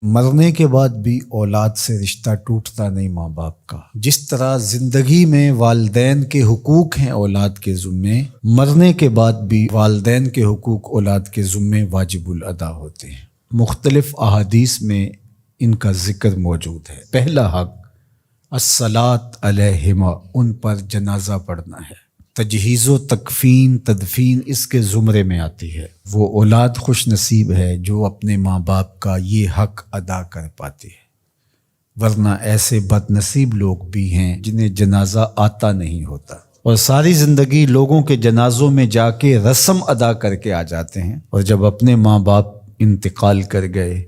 مرنے کے بعد بھی اولاد سے رشتہ ٹوٹتا نہیں ماں باپ کا۔ جس طرح زندگی میں والدین کے حقوق ہیں اولاد کے ذمے، مرنے کے بعد بھی والدین کے حقوق اولاد کے ذمے واجب الادا ہوتے ہیں۔ مختلف احادیث میں ان کا ذکر موجود ہے۔ پہلا حق الصلاۃ علیہما، ان پر جنازہ پڑھنا ہے۔ تجہیز و تکفین تدفین اس کے زمرے میں آتی ہے۔ وہ اولاد خوش نصیب ہے جو اپنے ماں باپ کا یہ حق ادا کر پاتی ہے، ورنہ ایسے بد نصیب لوگ بھی ہیں جنہیں جنازہ آتا نہیں ہوتا اور ساری زندگی لوگوں کے جنازوں میں جا کے رسم ادا کر کے آ جاتے ہیں، اور جب اپنے ماں باپ انتقال کر گئے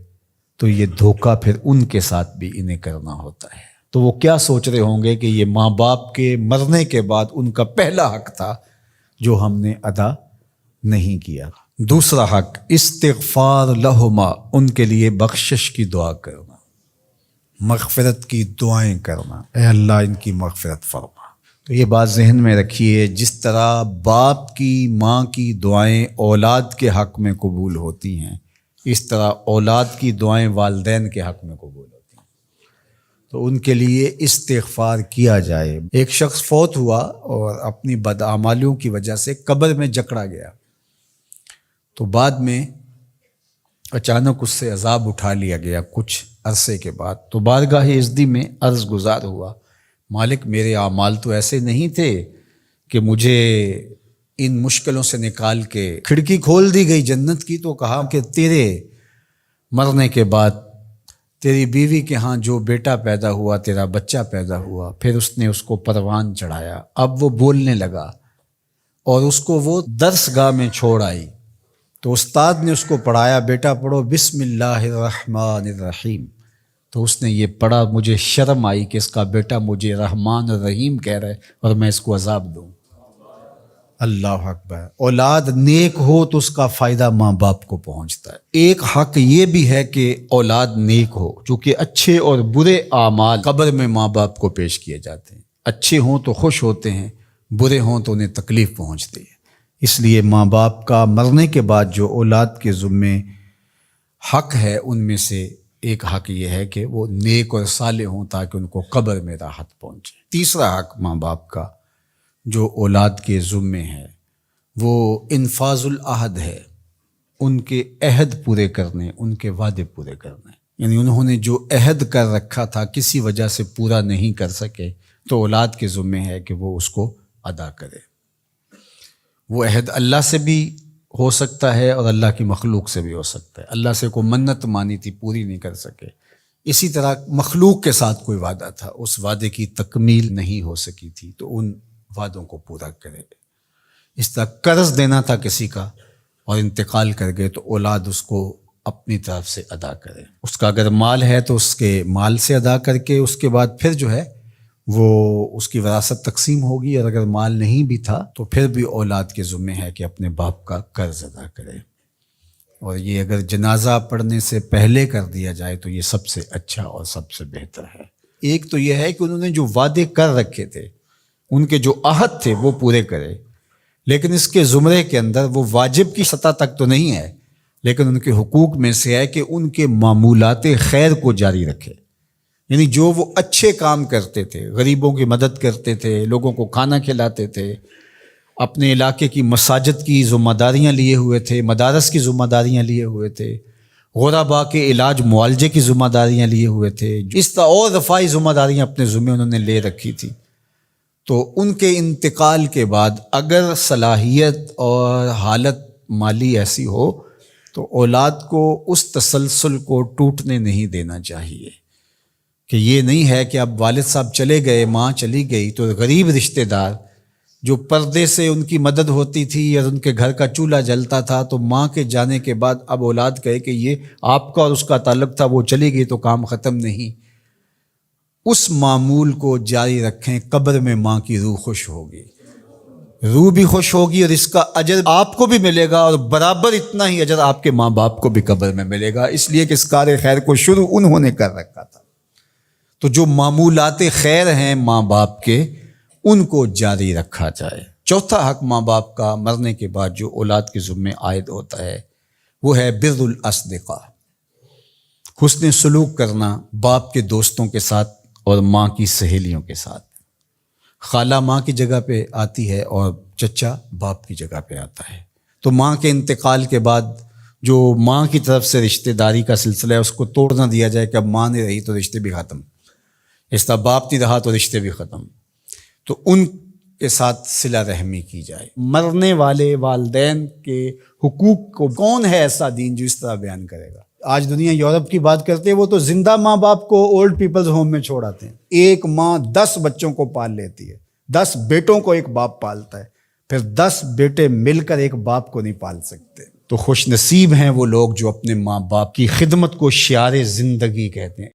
تو یہ دھوکہ پھر ان کے ساتھ بھی انہیں کرنا ہوتا ہے۔ تو وہ کیا سوچ رہے ہوں گے کہ یہ ماں باپ کے مرنے کے بعد ان کا پہلا حق تھا جو ہم نے ادا نہیں کیا۔ دوسرا حق استغفار لہما، ان کے لیے بخشش کی دعا کرنا، مغفرت کی دعائیں کرنا، اے اللہ ان کی مغفرت فرما۔ تو یہ بات ذہن میں رکھیے، جس طرح باپ کی ماں کی دعائیں اولاد کے حق میں قبول ہوتی ہیں، اس طرح اولاد کی دعائیں والدین کے حق میں قبول ہوتی ہیں۔ تو ان کے لیے استغفار کیا جائے۔ ایک شخص فوت ہوا اور اپنی بدعمالیوں کی وجہ سے قبر میں جکڑا گیا، تو بعد میں اچانک اس سے عذاب اٹھا لیا گیا کچھ عرصے کے بعد۔ تو بارگاہ عزدی میں عرض گزار ہوا، مالک میرے اعمال تو ایسے نہیں تھے کہ مجھے ان مشکلوں سے نکال کے کھڑکی کھول دی گئی جنت کی، تو کہا کہ تیرے مرنے کے بعد تیری بیوی کے ہاں جو بیٹا پیدا ہوا، تیرا بچہ پیدا ہوا، پھر اس نے اس کو پروان چڑھایا، اب وہ بولنے لگا اور اس کو وہ درس گاہ میں چھوڑ آئی، تو استاد نے اس کو پڑھایا، بیٹا پڑھو بسم اللہ الرحمن الرحیم، تو اس نے یہ پڑھا۔ مجھے شرم آئی کہ اس کا بیٹا مجھے رحمان الرحیم کہہ رہا ہے اور میں اس کو عذاب دوں۔ اللہ اکبر۔ اولاد نیک ہو تو اس کا فائدہ ماں باپ کو پہنچتا ہے۔ ایک حق یہ بھی ہے کہ اولاد نیک ہو، چونکہ اچھے اور برے اعمال قبر میں ماں باپ کو پیش کیے جاتے ہیں۔ اچھے ہوں تو خوش ہوتے ہیں، برے ہوں تو انہیں تکلیف پہنچتی ہے۔ اس لیے ماں باپ کا مرنے کے بعد جو اولاد کے ذمے حق ہے، ان میں سے ایک حق یہ ہے کہ وہ نیک اور صالح ہوں تاکہ ان کو قبر میں راحت پہنچے۔ تیسرا حق ماں باپ کا جو اولاد کے ذمے ہے وہ انفاذ العہد ہے، ان کے عہد پورے کرنے، ان کے وعدے پورے کرنے۔ یعنی انہوں نے جو عہد کر رکھا تھا کسی وجہ سے پورا نہیں کر سکے تو اولاد کے ذمے ہے کہ وہ اس کو ادا کرے۔ وہ عہد اللہ سے بھی ہو سکتا ہے اور اللہ کی مخلوق سے بھی ہو سکتا ہے۔ اللہ سے کوئی منت مانی تھی، پوری نہیں کر سکے، اسی طرح مخلوق کے ساتھ کوئی وعدہ تھا، اس وعدے کی تکمیل نہیں ہو سکی تھی تو ان وعدوں کو پورا کرے۔ اس طرح قرض دینا تھا کسی کا اور انتقال کر گئے تو اولاد اس کو اپنی طرف سے ادا کرے۔ اس کا اگر مال ہے تو اس کے مال سے ادا کر کے اس کے بعد پھر جو ہے وہ اس کی وراثت تقسیم ہوگی، اور اگر مال نہیں بھی تھا تو پھر بھی اولاد کے ذمہ ہے کہ اپنے باپ کا قرض ادا کرے۔ اور یہ اگر جنازہ پڑھنے سے پہلے کر دیا جائے تو یہ سب سے اچھا اور سب سے بہتر ہے۔ ایک تو یہ ہے کہ انہوں نے جو وعدے کر رکھے تھے، ان کے جو عہد تھے وہ پورے کرے، لیکن اس کے زمرے کے اندر وہ واجب کی سطح تک تو نہیں ہے، لیکن ان کے حقوق میں سے ہے کہ ان کے معمولات خیر کو جاری رکھے۔ یعنی جو وہ اچھے کام کرتے تھے، غریبوں کی مدد کرتے تھے، لوگوں کو کھانا کھلاتے تھے، اپنے علاقے کی مساجد کی ذمہ داریاں لیے ہوئے تھے، مدارس کی ذمہ داریاں لیے ہوئے تھے، غرباء کے علاج معالجے کی ذمہ داریاں لیے ہوئے تھے، اس طرح اور رفاہی ذمہ داریاں اپنے ذمہ انہوں نے لے رکھی تھی، تو ان کے انتقال کے بعد اگر صلاحیت اور حالت مالی ایسی ہو تو اولاد کو اس تسلسل کو ٹوٹنے نہیں دینا چاہیے کہ یہ نہیں ہے کہ اب والد صاحب چلے گئے، ماں چلی گئی تو غریب رشتہ دار جو پردے سے ان کی مدد ہوتی تھی اور ان کے گھر کا چولہا جلتا تھا، تو ماں کے جانے کے بعد اب اولاد کہے کہ یہ آپ کا اور اس کا تعلق تھا، وہ چلی گئی تو کام ختم نہیں۔ اس معمول کو جاری رکھیں، قبر میں ماں کی روح خوش ہوگی، روح بھی خوش ہوگی، اور اس کا اجر آپ کو بھی ملے گا اور برابر اتنا ہی اجر آپ کے ماں باپ کو بھی قبر میں ملے گا، اس لیے کہ اس کار خیر کو شروع انہوں نے کر رکھا تھا۔ تو جو معمولات خیر ہیں ماں باپ کے، ان کو جاری رکھا جائے۔ چوتھا حق ماں باپ کا مرنے کے بعد جو اولاد کے ذمے عائد ہوتا ہے وہ ہے بر الاصدقاء، حسن سلوک کرنا باپ کے دوستوں کے ساتھ اور ماں کی سہیلیوں کے ساتھ. خالہ ماں کی جگہ پہ آتی ہے اور چچا باپ کی جگہ پہ آتا ہے. تو ماں کے انتقال کے بعد جو ماں کی طرف سے رشتہ داری کا سلسلہ ہے اس کو توڑ نہ دیا جائے کہ اب ماں نہیں رہی تو رشتے بھی ختم، اس طرح باپ نہیں رہا تو رشتے بھی ختم. تو ان کے ساتھ صلہ رحمی کی جائے. مرنے والے والدین کے حقوق کو کون ہے ایسا دین جو اس طرح بیان کرے گا؟ آج دنیا یورپ کی بات کرتے ہیں، وہ تو زندہ ماں باپ کو اولڈ پیپلز ہوم میں چھوڑ آتے ہیں. ایک ماں 10 بچوں کو پال لیتی ہے، 10 بیٹوں کو ایک باپ پالتا ہے، پھر 10 بیٹے مل کر ایک باپ کو نہیں پال سکتے. تو خوش نصیب ہیں وہ لوگ جو اپنے ماں باپ کی خدمت کو شعار زندگی کہتے ہیں.